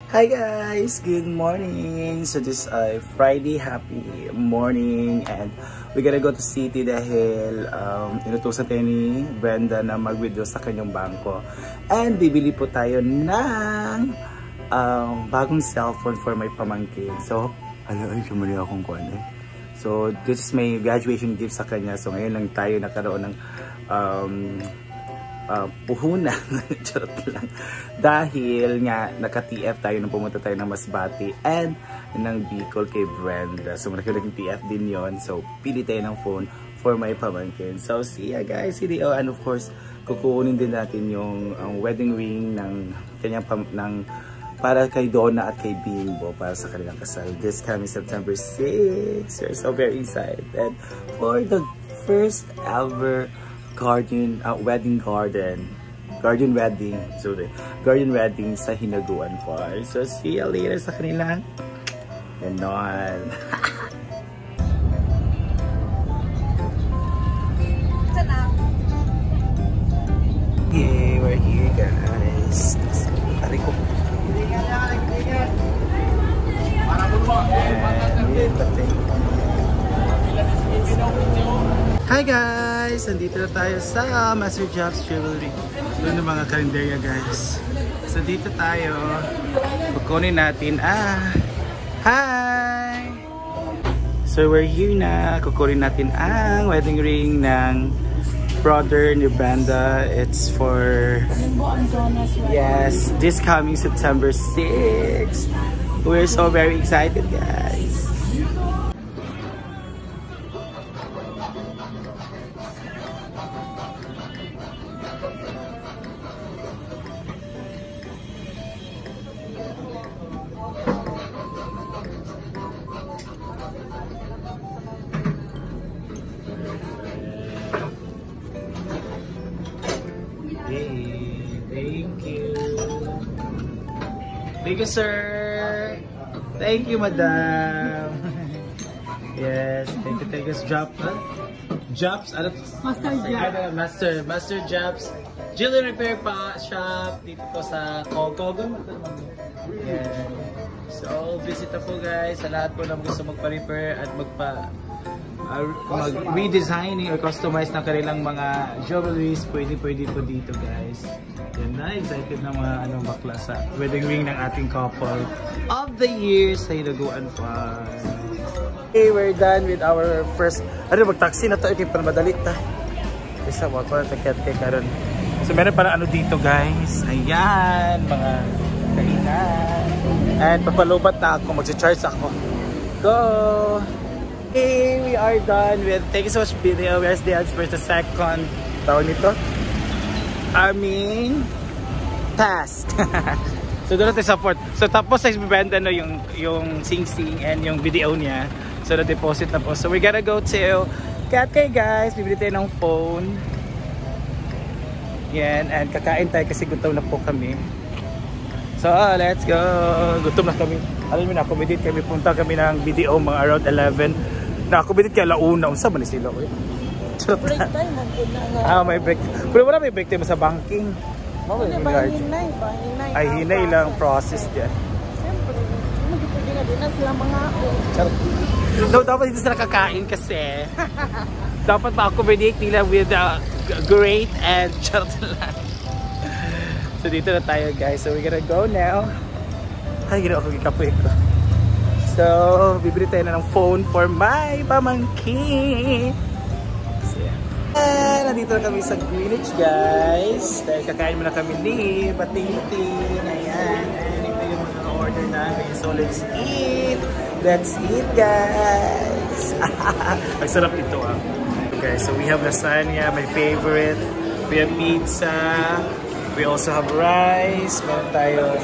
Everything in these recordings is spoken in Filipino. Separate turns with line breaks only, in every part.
Hi guys! Good morning! So this is Friday, happy morning, and we gotta go to city dahil inutusan tayo ni Brenda na mag-withdraw sa kanyang bangko. And bibili po tayo ng bagong cellphone for my pamangkin. So, ay sumali akong kuwan eh. So this is my graduation gift sa kanya. So ngayon lang tayo nakaroon ng puhunan charot lang dahil nga naka-TF tayo nung pumunta tayo ng Masbate and ng Bicol kay Brenda. So naging TF din yon. So pili tayo ng phone for my pamangkin. So see ya guys, CDO, and of course kukunin din natin yung wedding ring ng kanyang para kay Donna at kay Bimbo para sa kanilang kasal this coming September 6. We're so very excited for the first ever wedding sa Hinaguan Farm. So see you later sa kanilang ganon. Okay, we're here guys. Ari ko. Hi guys! Nandito na tayo sa Master Jobs Jewelry. Doon ng mga kalendarya guys. So dito tayo. Kukunin natin hi! So we're here na. Kukunin natin ang wedding ring ng brother ni Brenda. It's for this coming September 6. We're so very excited guys. Thank you, sir. Thank you, madam. Yes, thank you, Jobs, Master Jobs Jewelry Repair Shop dito po sa Kogon. Yeah. So, visit na po guys sa lahat po na gusto magpa-repair at mag-redesigning or customize ng kanilang mga jewelries. Pwede po dito guys. Yan na, excited na mga bakla sa wedding ring ng ating couple of the year sa Hinaguan Farm. Okay, we're done with our first mag-taxi na to. Okay, para madali ta. Isa mo ako nagkakit karon. So meron para dito guys. Ayan, mga kainan. And papalubat na ako, mag-charge ako. Go! Okay, we are done with, thank you so much video. Where's the answer for the second tawag nito? Task. So doon natin support. So tapos sa ibibenta yung sing-sing and yung video niya. So na-deposit na po. So we gotta go to Katkay guys. Bibili tayo ng phone. Yan. And kakain tayo kasi gutom na po kami. So let's go. Gutom na kami. Alam mo na, accommodate kami. Punta kami ng video mga around 11. Na-accommodate kaya launa. Unsa ba ni sila ko? Break time. May break. Pero wala may break time sa banking. Ay, hinay lang process dyan. Siyempre, magpipili na din na sila mga no, dapat dito sila kakain kasi dapat ma-accommodate nila with great and charot lang. So dito na tayo guys. So we're gonna go now. Ay, ginawa ko gikapoy ko. So, bibili tayo na ng phone for my pamangkin. Nandito na kami sa Greenwich guys. Dahil kakain muna kami ni Bating-ting. Ayan. Ito yung mga order namin. So let's eat. Let's eat guys. Ang sarap ito Okay, so we have lasagna, my favorite. We have pizza. We also have rice. Meron tayong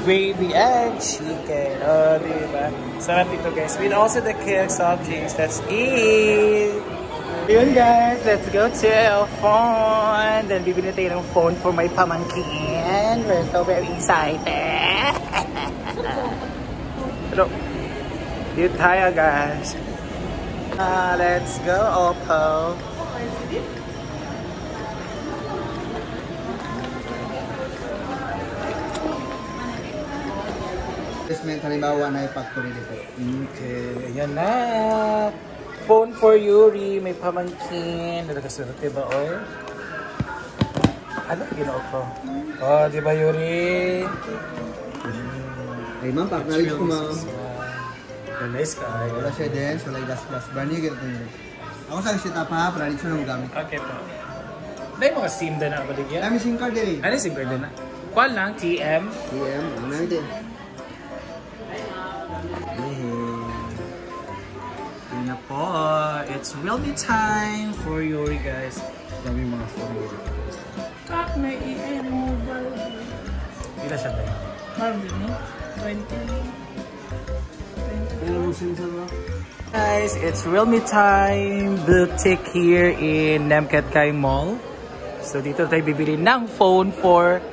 gravy and chicken. Oh, diba? Sarap ito guys. With also the soft drinks. Let's eat. Yun guys, let's go to our phone. Then bibili tayo ng phone for my pamangkin. We're so very excited. Hello. Dito tayo guys. Let's go Oppo.
Investment, halimbawa na yung factory dito.
Okay, ayan na. Phone for Yuri, may pamangkin. Nagkasulat, diba, or? Ano, ginoo ko? Oh, diba, Yuri?
Ay, ma'am, paknalig ko, ma'am.
Nice ka.
Wala siya din, wala yung gas-gas. Brand new, ganito yun. Ako sa isita pa, pralig siya nang gamit.
Okay po. Dahil mga SIM na nakabaligyan.
Dami SIM card din eh.
Ano yung SIM card na? Kuan lang, TM.
TM, ano din.
Yun na po. It's Realme time for Yuri, guys. Dami mga phone Yuri.
Kak, may EM mobile.
Pila siya tayo?
Marvin, 20.
Guys, it's Realme time. Boutique here in Nemcat Kai Mall. So dito tayo bibili ng phone for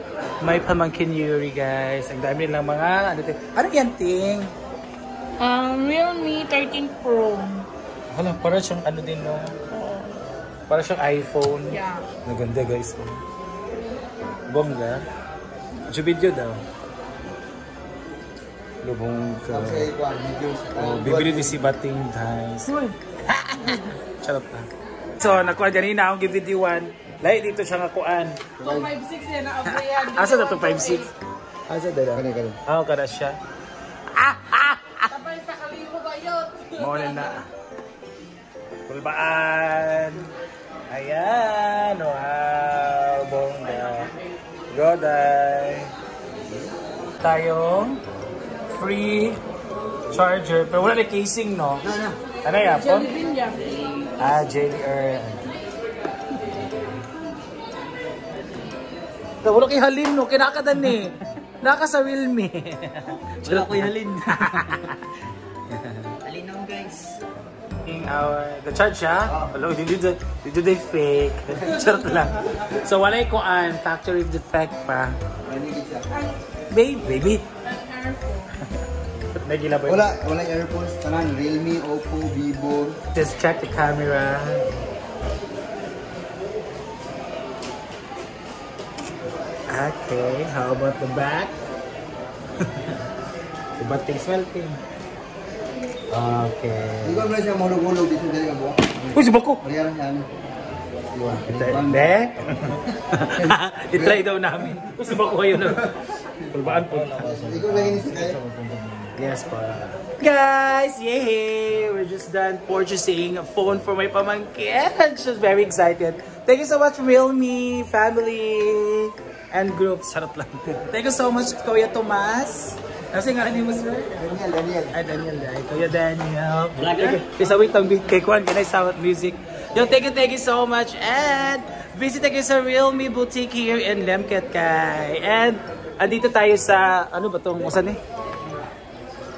my pamangkin Yuri, guys. Ang dami nilang mga ano yan, ting?
Realme 13 Pro.
Hala, para siyang ano din, no? Para siyang iPhone.
Yeah.
Naganda, guys. Oh. Bongga. Video daw. Lubong ka. Oh, bibili din si Bating, guys. Charot na. So, nakuha ganina akong givideoan. Lahi dito siya nakuhaan.
256 yan, na-abrayan.
Asa na 256? Asa na?
Kani.
Ah, kada siya.
Sabay sa kalibo ba yun?
Muna na. Pulbaan. Ayan. Wow. Bongga. Goday. Tayong free charger. Pero wala na casing, no? Ano yan?
Jelly bean yan.
Jelly Earl. Wala kay halin, no? Kinakadan eh. Naka sa Realme. Wala kay halin.
Halin naman, guys.
The charge siya? Hello, did they fake? Charot lang. So, wala ko an factory defect pa. Baby. Nagila ba yun?
Wala yung earphones. Tanan, Realme, Oppo, Vivo.
Just check the camera. Okay, how about the back? The back thing's melting. Okay.
Hindi ko ba siya mahulog-hulog dito dali ka buwak?
Uy, si Bako!
Mariyaran niya ano.
Hindi. I-try daw namin. Uy, si Bako kayo na. Pulbaan po.
Hindi ko lagi nisa kayo.
Yes, pa. Guys, yay! We're just done purchasing a phone for my pamangkin. She's very excited. Thank you so much, Realme, family, and groups. Charot lang. Thank you so much, Kuya Tomas. Kasi nga, ano mo, sir?
Daniel.
Ay, Daniel. Ay, Kuya Daniel. Isa wait ang kay Kwan, kanay sound music. Yo, thank you so much. And visit again sa Realme Boutique here in Lemket Kai. And andito tayo sa, ano ba itong, usan eh?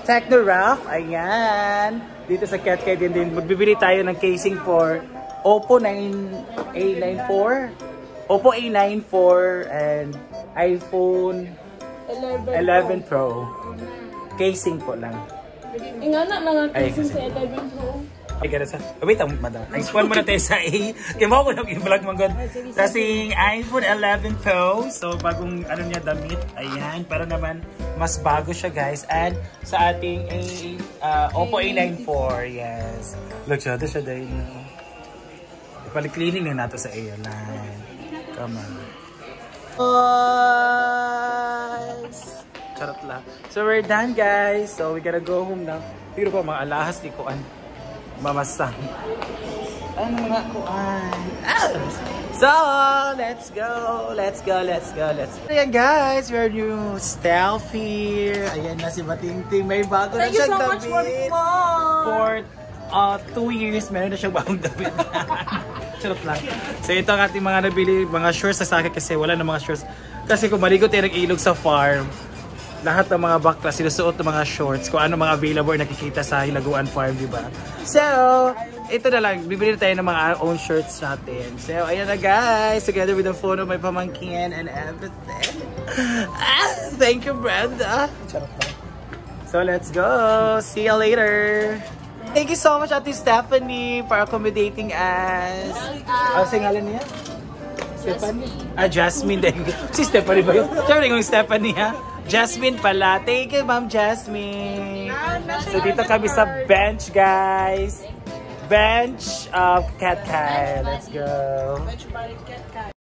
Techno Raf. Ayan. Dito sa Cat Kai din. Magbibili tayo ng casing for Oppo A94. Oppo A94 and iPhone 11 Pro. Casing po lang.
Ingana mga casing sa 11 Pro.
Ay, gano'n sa... Wait, madam. Explain muna tayo sa A. Kaya mo ako nag-vlog mo God. Kasi iPhone 11 Pro. So, bagong ano niya damit. Ayan. Para naman, mas bago siya, guys. And sa ating Oppo A94. Yes. Look siya. Ito siya dahil. Ipali-cleaning na nato sa A. Come on. Guys! Charot lang. So, we're done, guys. So, we gotta go home now. Pero po, mga alahas ni Kuan. Mamasang. Ano mga kuan? So, let's go. Ayan guys, we're new staff here. Ayan na si Batingting. May bago na siyang damit.
Thank you so much for
For 2 years, meron na siyang bagong damit. Charot lang. So, ito ang ating mga nabili. Mga shorts sa akin kasi wala na mga shorts. Kasi kung maligo tayo nag-ilog sa farm, lahat ng mga bakla, sinusuot ng mga shorts, kung ano mga available nakikita sa Hilaguan Farm, di ba? So, ito na lang, bibili tayo ng mga own shirts natin. So, ayan na guys, together with the phone of my pamangkin and everything. Thank you, Brenda. So, let's go. See you later. Thank you so much, Ate Stephanie, for accommodating us. Ano singalan niya? Stephanie? Jasmine. Si Stephanie ba yun? Siyempre kung Stephanie ha. Jasmine pala. Thank you, Ma'am Jasmine. So dito kami sa bench, guys. Bench of Cat Kai. Let's go.
Bench by Cat Kai.